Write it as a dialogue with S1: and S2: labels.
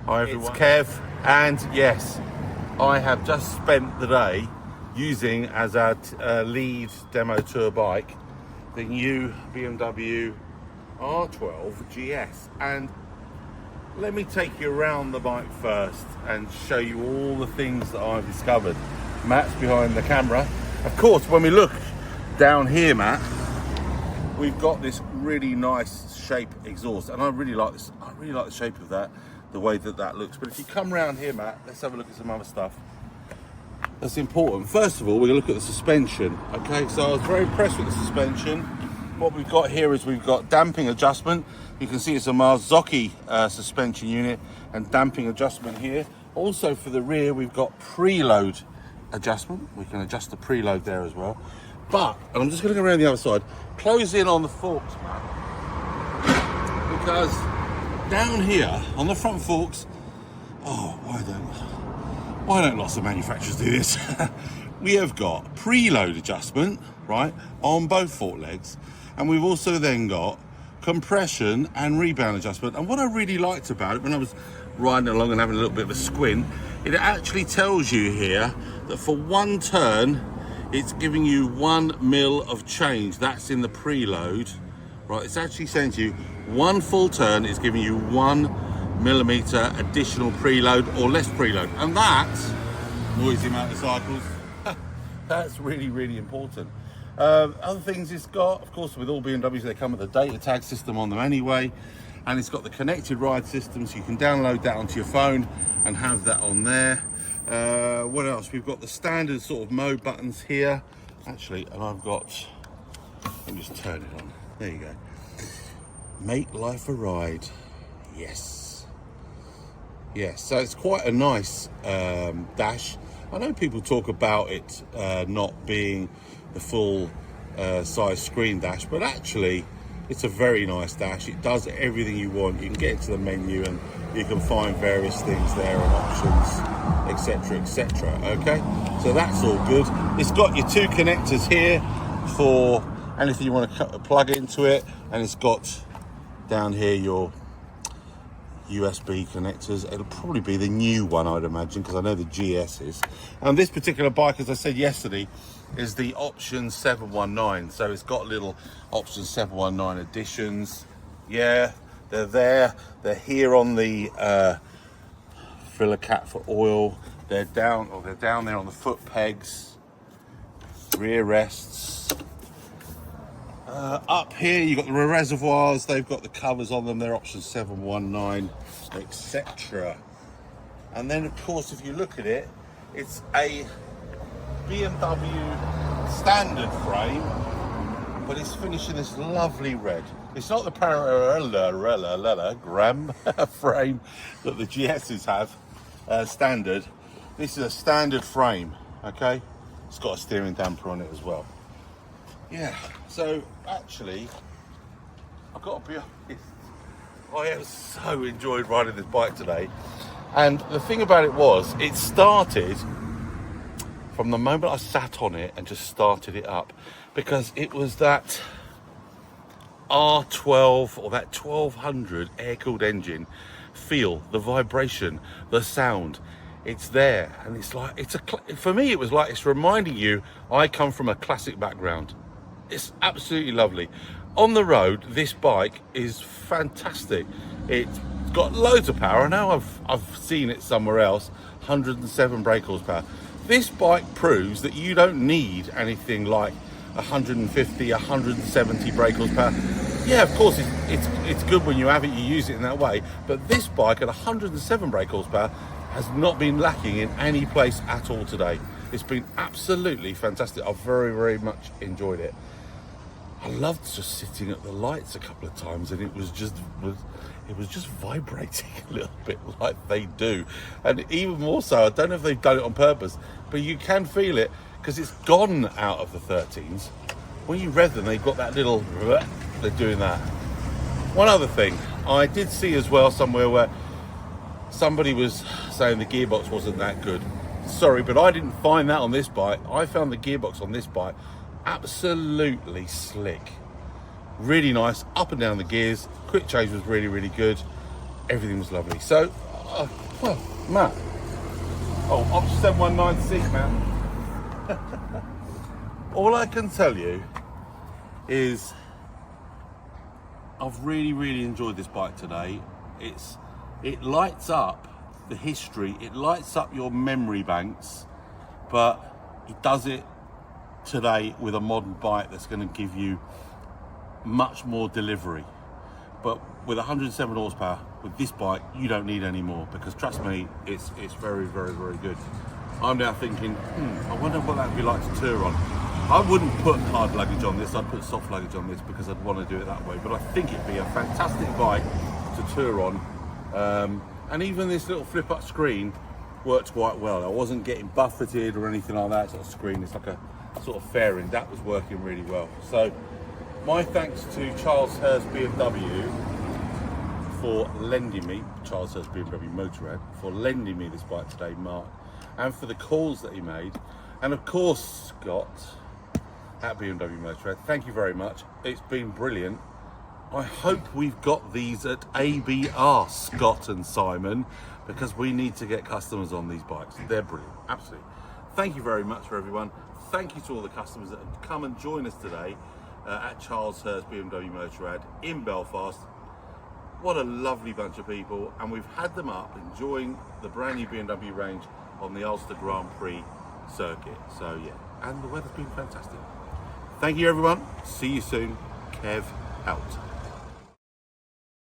S1: Hi everyone. It's Kev, and yes, I have just spent the day using as our lead demo tour bike the new BMW R12GS, and let me take you around the bike first and show you all the things that I've discovered. Matt's behind the camera. Of course, when we look down here, Matt, we've got this really nice shape exhaust, and I really like this. I really like the shape of that, the way that that looks. But if you come around here, Matt, let's have a look at some other stuff that's important. First of all, we're going to look at the suspension. Okay, so I was very impressed with the suspension. What we've got here is we've got damping adjustment. You can see it's a Marzocchi suspension unit and damping adjustment here. Also for the rear, we've got preload adjustment. We can adjust the preload there as well. But, and I'm just going to go around the other side, close in on the forks, man, because down here on the front forks, oh, why don't lots of manufacturers do this? We have got preload adjustment, right, on both fork legs, and we've also then got compression and rebound adjustment. And what I really liked about it, when I was riding along and having a little bit of a squint, it actually tells you here that for one turn, it's giving you 1 mil of change. That's in the preload, right? It's actually saying to you, one full turn is giving you 1 millimeter additional preload or less preload. And that's noisy amount of cycles. That's really, really important. Other things it's got, of course, with all BMWs, they come with a data tag system on them anyway. And it's got the connected ride system, so you can download that onto your phone and have that on there. What else? We've got the standard sort of mode buttons here. Actually, and I've got, let me just turn it on. There you go. Make life a ride. Yes. Yes, so it's quite a nice dash. I know people talk about it not being the full size screen dash, but actually it's a very nice dash. It does everything you want. You can get into the menu and you can find various things there and options, etc, etc. Okay, so that's all good. It's got your two connectors here for anything you want to plug into it, and it's got down here your USB connectors. It'll probably be the new one, I'd imagine, because I know the GS is. And this particular bike, as I said yesterday, is the Option 719. So it's got little Option 719 additions. Yeah, they're there. They're here on the filler cap for oil. They're down there on the foot pegs, rear rests. Up here you've got the reservoirs. They've got the covers on them. They're Option 719, etc. And then, of course, if you look at it, it's a BMW standard frame, but it's finished in this lovely red. It's not the parallelogram frame that the GSs have standard. This is a standard frame, okay? It's got a steering damper on it as well. Yeah, so actually, I've got to be honest, I have so enjoyed riding this bike today. And the thing about it was, it started from the moment I sat on it and just started it up, because it was that R12 or that 1200 air-cooled engine feel, the vibration, the sound. It's there, and it's like, for me it was like it's reminding you I come from a classic background. It's absolutely lovely. On the road, this bike is fantastic. It's got loads of power. I know I've seen it somewhere else, 107 brake horsepower. This bike proves that you don't need anything like 150, 170 brake horsepower. Yeah, of course, it's good when you have it, you use it in that way. But this bike at 107 brake horsepower has not been lacking in any place at all today. It's been absolutely fantastic. I've very, very much enjoyed it. I loved just sitting at the lights a couple of times, and it was just vibrating a little bit like they do. And even more so, I don't know if they've done it on purpose, but you can feel it because it's gone out of the 13s. When you rev them, they've got that little, they're doing that. One other thing, I did see as well somewhere where somebody was saying the gearbox wasn't that good. Sorry, but I didn't find that on this bike. I found the gearbox on this bike absolutely slick. Really nice, up and down the gears. Quick change was really, really good. Everything was lovely. So Well, Matt. Oh, option 7196, man. All I can tell you is I've really enjoyed this bike today. It lights up the history, it lights up your memory banks, but it does it today with a modern bike that's going to give you much more delivery. But with 107 horsepower, with this bike, you don't need any more, because trust me, it's very good. I'm now thinking, I wonder what that would be like to tour on. I wouldn't put hard luggage on this, I'd put soft luggage on this because I'd want to do it that way. But I think it'd be a fantastic bike to tour on. And even this little flip up screen works quite well. I wasn't getting buffeted or anything like that. Sort of screen, it's like a sort of fairing. That was working really well. So my thanks to Charles Hurst BMW for lending me, Charles Hurst BMW Motorrad, for lending me this bike today, Mark, and for the calls that he made. And of course, Scott at BMW Motorrad, thank you very much. It's been brilliant. I hope we've got these at ABR, Scott and Simon, because we need to get customers on these bikes. They're brilliant, absolutely. Thank you very much for everyone. Thank you to all the customers that have come and joined us today at Charles Hurst BMW Motorrad in Belfast. What a lovely bunch of people, and we've had them up enjoying the brand new BMW range on the Ulster Grand Prix circuit. So yeah, and the weather's been fantastic. Thank you everyone, see you soon. Kev out.